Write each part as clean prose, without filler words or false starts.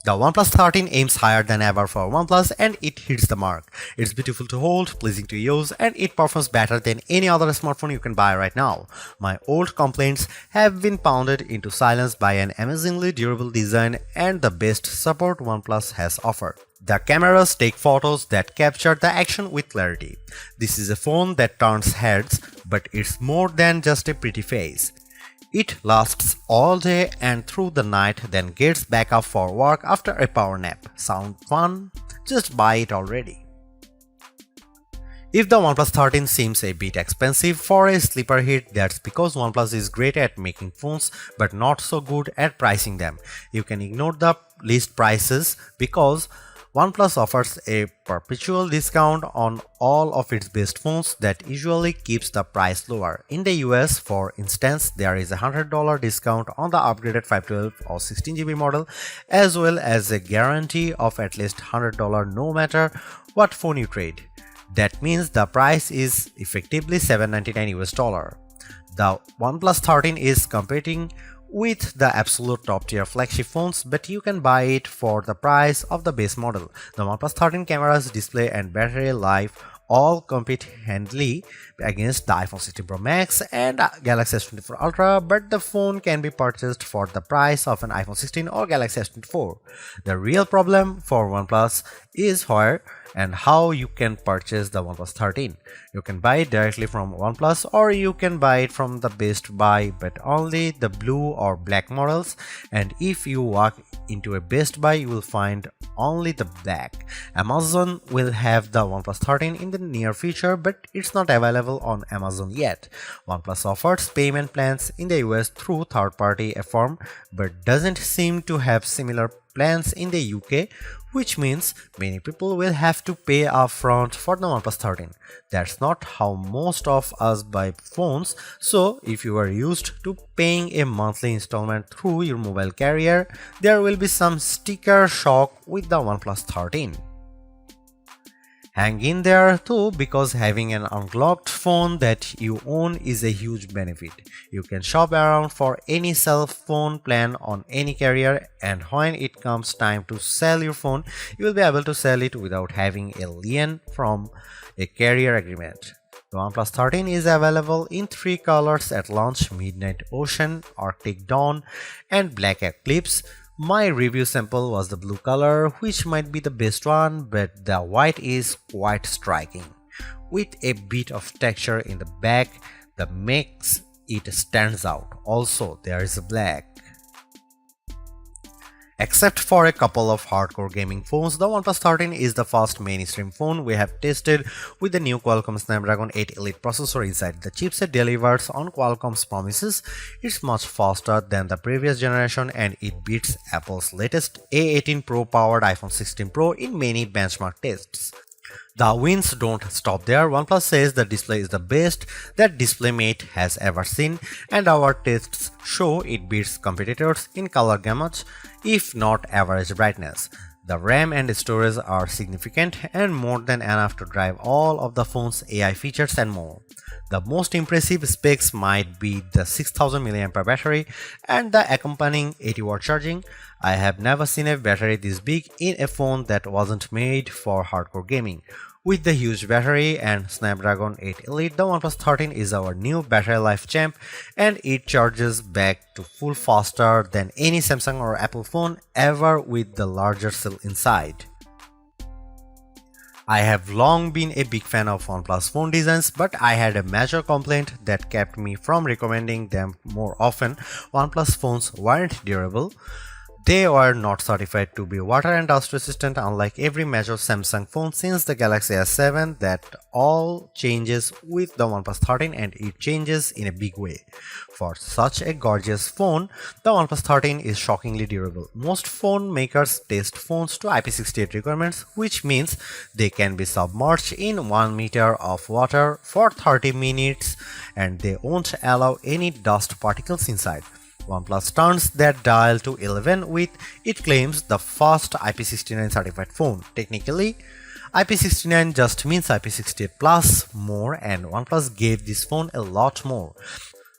The OnePlus 13 aims higher than ever for OnePlus and it hits the mark. It's beautiful to hold, pleasing to use, and it performs better than any other smartphone you can buy right now. My old complaints have been pounded into silence by an amazingly durable design and the best support OnePlus has offered. The cameras take photos that capture the action with clarity. This is a phone that turns heads, but it's more than just a pretty face. It lasts all day and through the night, then gets back up for work after a power nap. Sound fun? Just buy it already. If the OnePlus 13 seems a bit expensive for a sleeper hit, that's because OnePlus is great at making phones but not so good at pricing them. You can ignore the list prices because OnePlus offers a perpetual discount on all of its best phones that usually keeps the price lower. In the US, for instance, there is a $100 discount on the upgraded 512 or 16GB model, as well as a guarantee of at least $100 no matter what phone you trade. That means the price is effectively $799 US. The OnePlus 13 is competing with the absolute top tier flagship phones, but you can buy it for the price of the base model. The OnePlus 13 cameras, display and battery life all compete handily against the iPhone 16 Pro Max and Galaxy S24 Ultra, but the phone can be purchased for the price of an iPhone 16 or Galaxy S24. The real problem for OnePlus is where and how you can purchase the OnePlus 13. You can buy it directly from OnePlus or you can buy it from the Best Buy, but only the blue or black models, and if you walk into a Best Buy you will find only the black. Amazon will have the OnePlus 13 in the near future, but it's not available on Amazon yet. OnePlus offers payment plans in the US through third-party firm, but doesn't seem to have similar plans in the UK, which means many people will have to pay upfront for the OnePlus 13. That's not how most of us buy phones, so if you are used to paying a monthly installment through your mobile carrier, there will be some sticker shock with the OnePlus 13. Hang in there too, because having an unlocked phone that you own is a huge benefit. You can shop around for any cell phone plan on any carrier, and when it comes time to sell your phone, you will be able to sell it without having a lien from a carrier agreement. The OnePlus 13 is available in 3 colors at launch: Midnight Ocean, Arctic Dawn, and Black Eclipse. My review sample was the blue color, which might be the best one, but the white is quite striking, with a bit of texture in the back that makes it stands out. Also, there is a black. Except for a couple of hardcore gaming phones, the OnePlus 13 is the first mainstream phone we have tested with the new Qualcomm Snapdragon 8 Elite processor inside. The chipset delivers on Qualcomm's promises. It's much faster than the previous generation and it beats Apple's latest A18 Pro powered iPhone 16 Pro in many benchmark tests. The wins don't stop there. OnePlus says the display is the best that DisplayMate has ever seen, and our tests show it beats competitors in color gamut, if not average brightness. The RAM and storage are significant and more than enough to drive all of the phone's AI features and more. The most impressive specs might be the 6000 mAh battery and the accompanying 80-watt charging. I have never seen a battery this big in a phone that wasn't made for hardcore gaming. With the huge battery and Snapdragon 8 Elite, the OnePlus 13 is our new battery life champ, and it charges back to full faster than any Samsung or Apple phone ever with the larger cell inside. I have long been a big fan of OnePlus phone designs, but I had a major complaint that kept me from recommending them more often. OnePlus phones weren't durable. They were not certified to be water and dust resistant, unlike every major Samsung phone since the Galaxy S7. That all changes with the OnePlus 13, and it changes in a big way. For such a gorgeous phone, the OnePlus 13 is shockingly durable. Most phone makers test phones to IP68 requirements, which means they can be submerged in 1 meter of water for 30 minutes and they won't allow any dust particles inside. OnePlus turns that dial to 11 with, it claims, the first IP69 certified phone. Technically, IP69 just means IP68 plus more, and OnePlus gave this phone a lot more.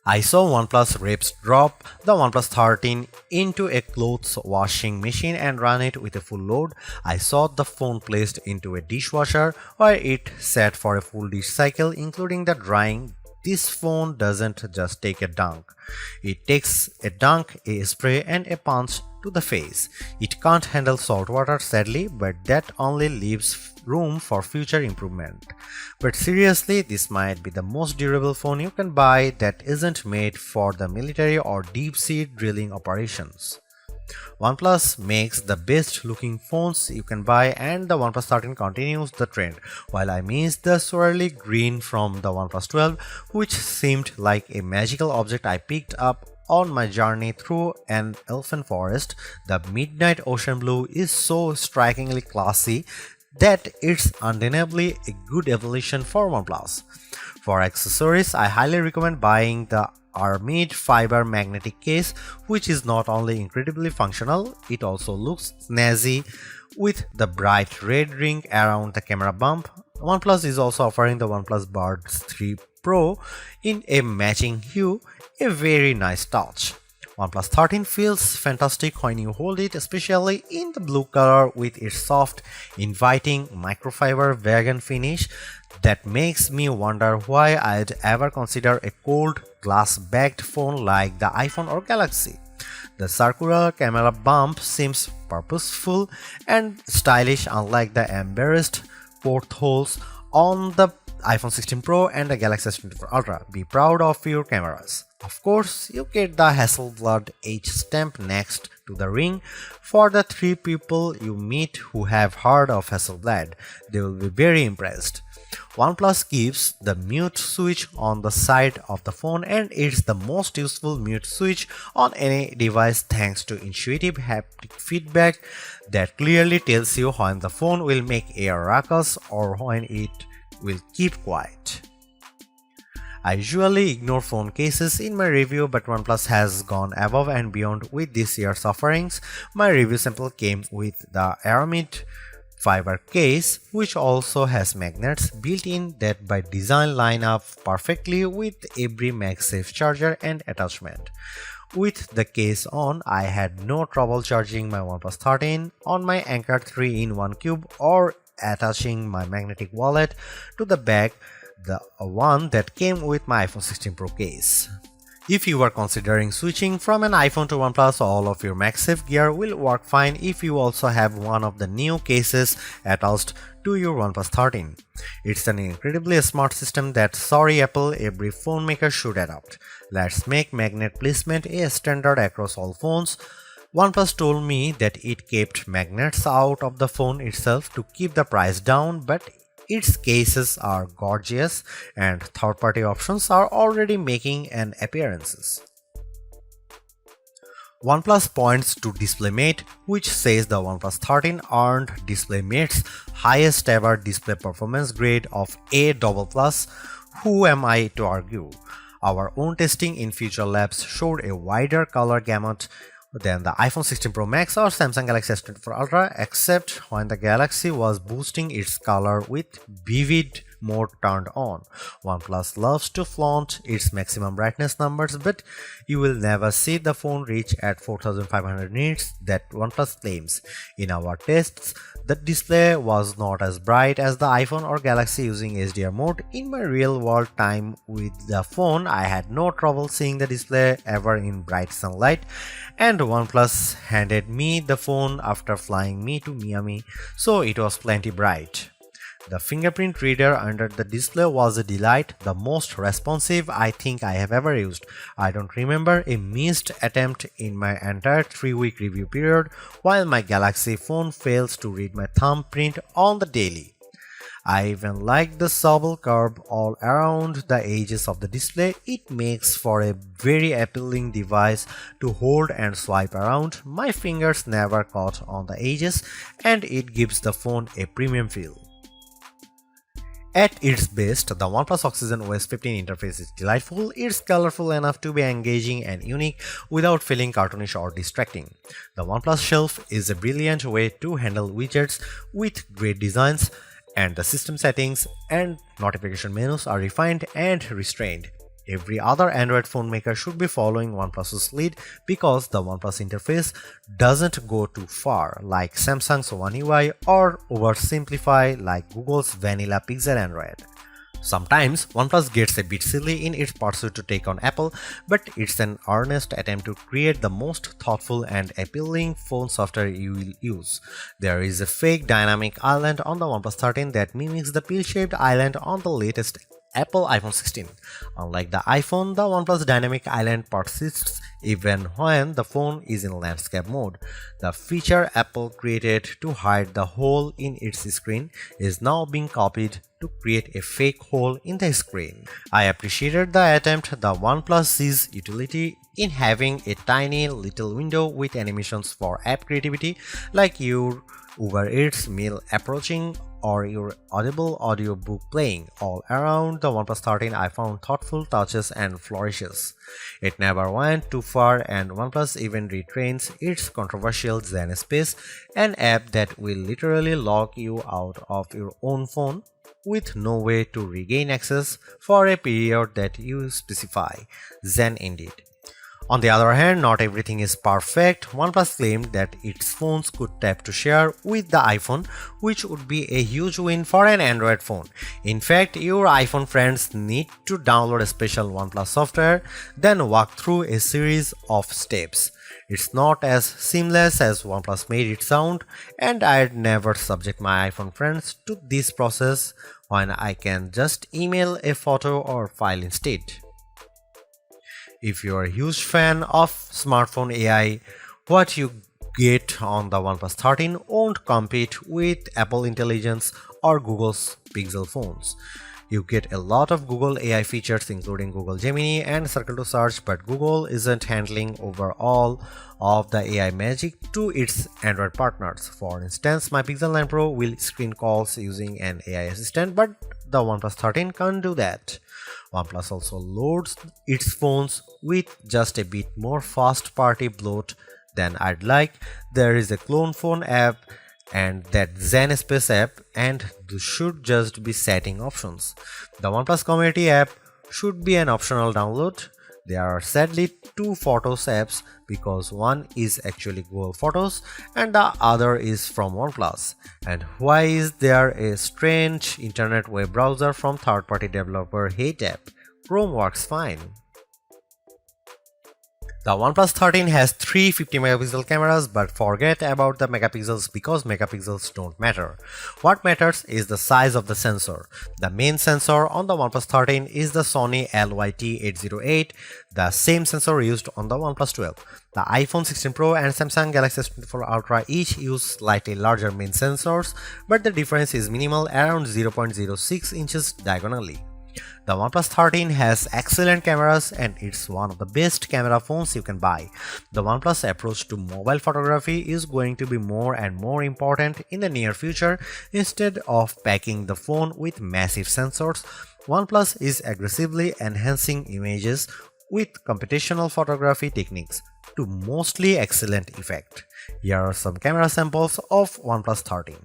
I saw OnePlus reps drop the OnePlus 13 into a clothes washing machine and run it with a full load. I saw the phone placed into a dishwasher where it sat for a full dish cycle, including the drying. This phone doesn't just take a dunk. It takes a dunk, a spray, and a punch to the face. It can't handle salt water, sadly, but that only leaves room for future improvement. But seriously, this might be the most durable phone you can buy that isn't made for the military or deep-sea drilling operations. OnePlus makes the best looking phones you can buy, and the OnePlus 13 continues the trend, while I miss the swirly green from the OnePlus 12, which seemed like a magical object I picked up on my journey through an elfin forest. The midnight ocean blue is so strikingly classy that it's undeniably a good evolution for OnePlus. For accessories, I highly recommend buying the Armid fiber magnetic case, which is not only incredibly functional, it also looks snazzy with the bright red ring around the camera bump. OnePlus is also offering the OnePlus Buds 3 Pro in a matching hue, a very nice touch. OnePlus 13 feels fantastic when you hold it, especially in the blue color with its soft, inviting microfiber vegan finish that makes me wonder why I'd ever consider a cold glass-backed phone like the iPhone or Galaxy. The circular camera bump seems purposeful and stylish, unlike the embarrassed portholes on the iPhone 16 Pro and the Galaxy S24 Ultra. Be proud of your cameras. Of course, you get the Hasselblad H stamp next to the ring. For the 3 people you meet who have heard of Hasselblad, they will be very impressed. OnePlus gives the mute switch on the side of the phone, and it's the most useful mute switch on any device thanks to intuitive haptic feedback that clearly tells you when the phone will make a ruckus or when it will keep quiet. I usually ignore phone cases in my review, but OnePlus has gone above and beyond with this year's offerings. My review sample came with the Aramid fiber case, which also has magnets built in that by design line up perfectly with every MagSafe charger and attachment. With the case on, I had no trouble charging my OnePlus 13 on my Anker 3-in-1 cube or attaching my magnetic wallet to the back, the one that came with my iPhone 16 Pro case. If you are considering switching from an iPhone to OnePlus, all of your MagSafe gear will work fine if you also have one of the new cases attached to your OnePlus 13. It's an incredibly smart system that, sorry Apple, every phone maker should adopt. Let's make magnet placement a standard across all phones. OnePlus told me that it kept magnets out of the phone itself to keep the price down, but its cases are gorgeous and third-party options are already making an appearance. OnePlus points to DisplayMate, which says the OnePlus 13 earned DisplayMate's highest ever display performance grade of A++. Who am I to argue? Our own testing in Future Labs showed a wider color gamut than the iPhone 16 Pro Max or Samsung Galaxy S24 Ultra, except when the Galaxy was boosting its color with vivid mode turned on. OnePlus loves to flaunt its maximum brightness numbers, but you will never see the phone reach at 4500 nits that OnePlus claims. In our tests, the display was not as bright as the iPhone or Galaxy using HDR mode. In my real world time with the phone, I had no trouble seeing the display ever in bright sunlight, and OnePlus handed me the phone after flying me to Miami, so it was plenty bright. The fingerprint reader under the display was a delight, the most responsive I think I have ever used. I don't remember a missed attempt in my entire 3-week review period, while my Galaxy phone fails to read my thumbprint on the daily. I even like the supple curve all around the edges of the display. It makes for a very appealing device to hold and swipe around. My fingers never caught on the edges, and it gives the phone a premium feel. At its best, the OnePlus OxygenOS 15 interface is delightful. It's colorful enough to be engaging and unique without feeling cartoonish or distracting. The OnePlus Shelf is a brilliant way to handle widgets with great designs, and the system settings and notification menus are refined and restrained. Every other Android phone maker should be following OnePlus's lead because the OnePlus interface doesn't go too far like Samsung's One UI or oversimplify like Google's vanilla Pixel Android. Sometimes OnePlus gets a bit silly in its pursuit to take on Apple, but it's an earnest attempt to create the most thoughtful and appealing phone software you will use. There is a fake dynamic island on the OnePlus 13 that mimics the pill-shaped island on the latest Apple iPhone 16. Unlike the iPhone, the OnePlus Dynamic Island persists even when the phone is in landscape mode. The feature Apple created to hide the hole in its screen is now being copied to create a fake hole in the screen. I appreciated the attempt. The OnePlus sees utility in having a tiny little window with animations for app creativity, like your Uber Eats meal approaching or your Audible audiobook playing. All around the OnePlus 13 I found thoughtful touches and flourishes. It never went too far, and OnePlus even retrains its controversial Zen Space, an app that will literally lock you out of your own phone with no way to regain access for a period that you specify. Zen indeed. On the other hand, not everything is perfect. OnePlus claimed that its phones could tap to share with the iPhone, which would be a huge win for an Android phone. In fact, your iPhone friends need to download a special OnePlus software, then walk through a series of steps. It's not as seamless as OnePlus made it sound, and I'd never subject my iPhone friends to this process when I can just email a photo or file instead. If you're a huge fan of smartphone AI, what you get on the OnePlus 13 won't compete with Apple Intelligence or Google's Pixel phones. You get a lot of Google AI features including Google Gemini and Circle to Search, but Google isn't handling over all of the AI magic to its Android partners. For instance, my Pixel 9 Pro will screen calls using an AI assistant, but the OnePlus 13 can't do that. OnePlus also loads its phones with just a bit more first-party bloat than I'd like. There is a clone phone app and that Zen Space app, and those should just be setting options. The OnePlus Community app should be an optional download. There are sadly two Photos apps because one is actually Google Photos and the other is from OnePlus. And why is there a strange internet web browser from third-party developer Hate app? Chrome works fine. The OnePlus 13 has three 50-megapixel cameras, but forget about the megapixels because megapixels don't matter. What matters is the size of the sensor. The main sensor on the OnePlus 13 is the Sony LYT808, the same sensor used on the OnePlus 12. The iPhone 16 Pro and Samsung Galaxy S24 Ultra each use slightly larger main sensors, but the difference is minimal, around 0.06 inches diagonally. The OnePlus 13 has excellent cameras and it's one of the best camera phones you can buy. The OnePlus approach to mobile photography is going to be more and more important in the near future. Instead of packing the phone with massive sensors, OnePlus is aggressively enhancing images with computational photography techniques to mostly excellent effect. Here are some camera samples of OnePlus 13.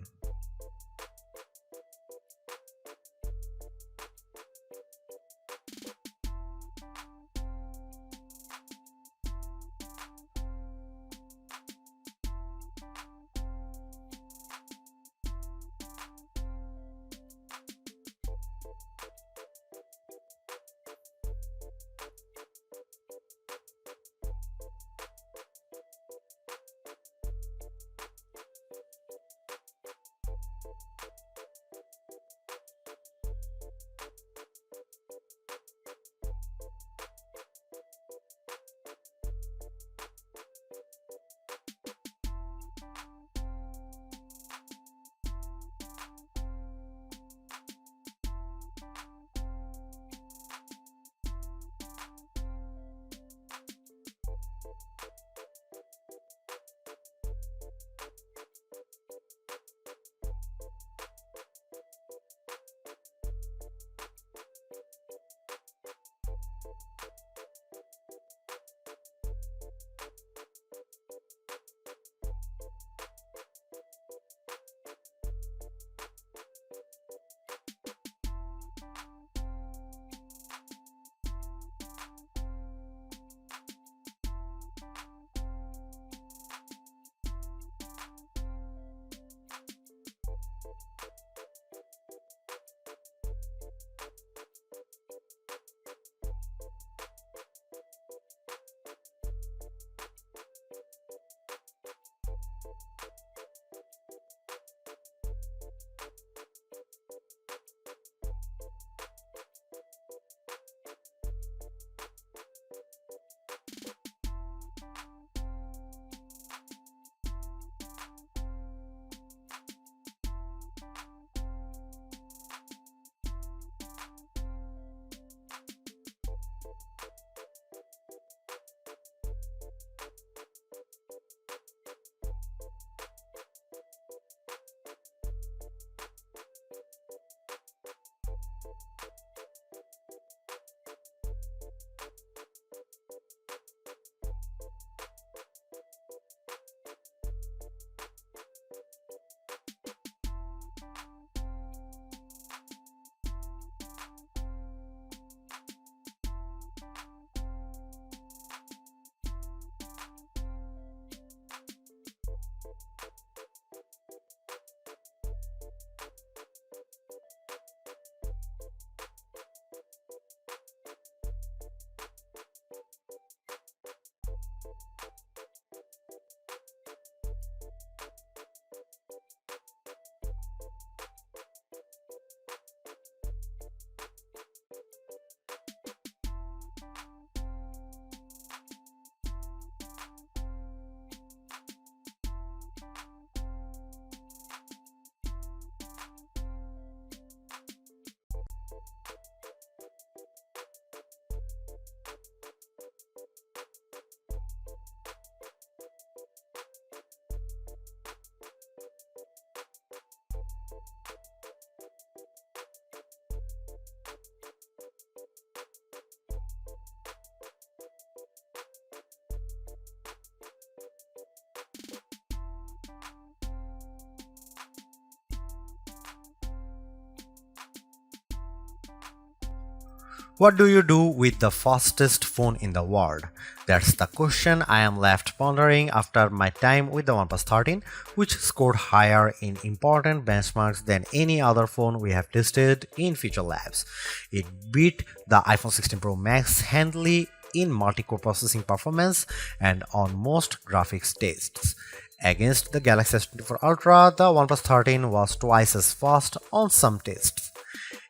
What do you do with the fastest phone in the world? That's the question I am left pondering after my time with the OnePlus 13, which scored higher in important benchmarks than any other phone we have tested in Feature Labs. It beat the iPhone 16 Pro Max handily in multi-core processing performance and on most graphics tests. Against the Galaxy S24 Ultra, the OnePlus 13 was twice as fast on some tests.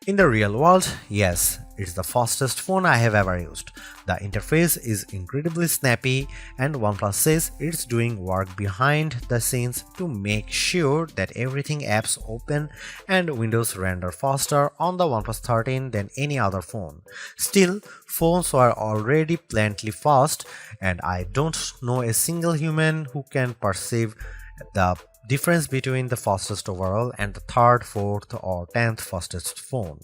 In the real world, yes, it's the fastest phone I have ever used. The interface is incredibly snappy, and OnePlus says it's doing work behind the scenes to make sure that everything apps open and Windows render faster on the OnePlus 13 than any other phone. Still, phones were already plenty fast, and I don't know a single human who can perceive the difference between the fastest overall and the third, fourth, or 10th fastest phone.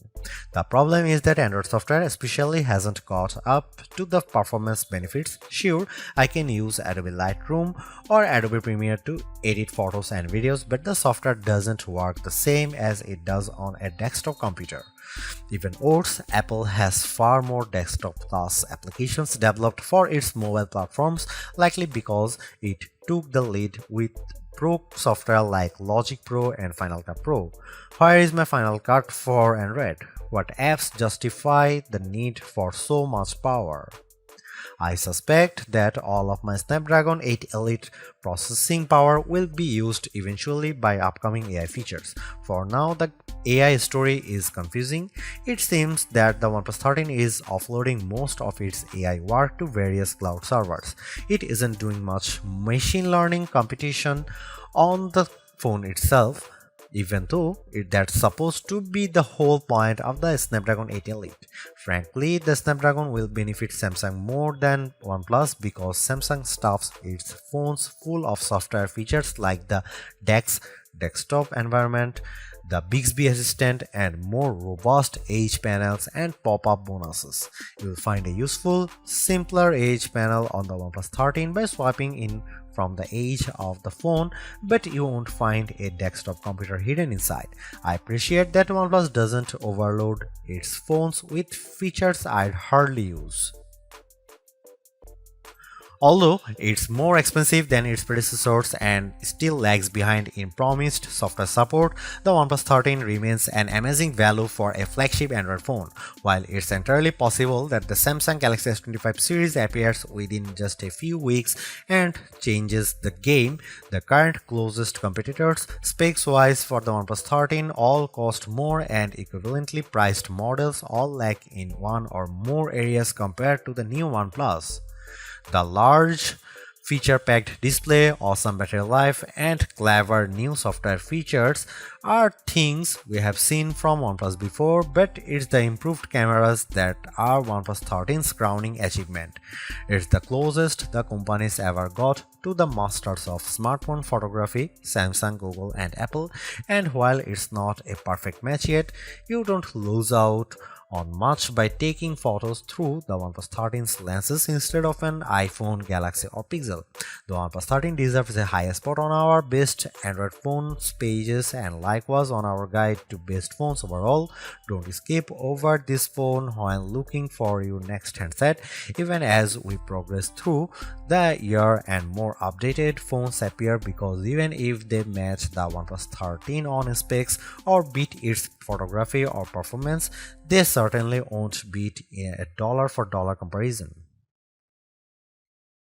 The problem is that Android software especially hasn't caught up to the performance benefits. Sure, I can use Adobe Lightroom or Adobe Premiere to edit photos and videos, but the software doesn't work the same as it does on a desktop computer. Even worse, Apple has far more desktop-class applications developed for its mobile platforms, likely because it took the lead with Pro software like Logic Pro and Final Cut Pro. Where is my Final Cut for Android? What apps justify the need for so much power? I suspect that all of my Snapdragon 8 Elite processing power will be used eventually by upcoming AI features. For now, the AI story is confusing. It seems that the OnePlus 13 is offloading most of its AI work to various cloud servers. It isn't doing much machine learning computation on the phone itself, even though that's supposed to be the whole point of the Snapdragon 8 Elite. Frankly, the Snapdragon will benefit Samsung more than OnePlus because Samsung stuffs its phones full of software features like the DeX desktop environment, the Bixby Assistant, and more robust edge panels and pop-up bonuses. You'll find a useful, simpler edge panel on the OnePlus 13 by swiping in from the edge of the phone, but you won't find a desktop computer hidden inside. I appreciate that OnePlus doesn't overload its phones with features I'd hardly use. Although it's more expensive than its predecessors and still lags behind in promised software support, the OnePlus 13 remains an amazing value for a flagship Android phone. While it's entirely possible that the Samsung Galaxy S25 series appears within just a few weeks and changes the game, the current closest competitors, specs-wise for the OnePlus 13, all cost more and equivalently priced models all lack in one or more areas compared to the new OnePlus. The large feature-packed display, awesome battery life, and clever new software features are things we have seen from OnePlus before, but it's the improved cameras that are OnePlus 13's crowning achievement. It's the closest the companies ever got to the masters of smartphone photography, Samsung, Google, and Apple, and while it's not a perfect match yet, you don't lose out on much by taking photos through the OnePlus 13's lenses instead of an iPhone, Galaxy, or Pixel. The OnePlus 13 deserves a high spot on our best Android phones pages and likewise on our guide to best phones overall. Don't skip over this phone while looking for your next handset. Even as we progress through the year and more updated phones appear, because even if they match the OnePlus 13 on specs or beat its photography or performance, they certainly won't beat a dollar for dollar comparison.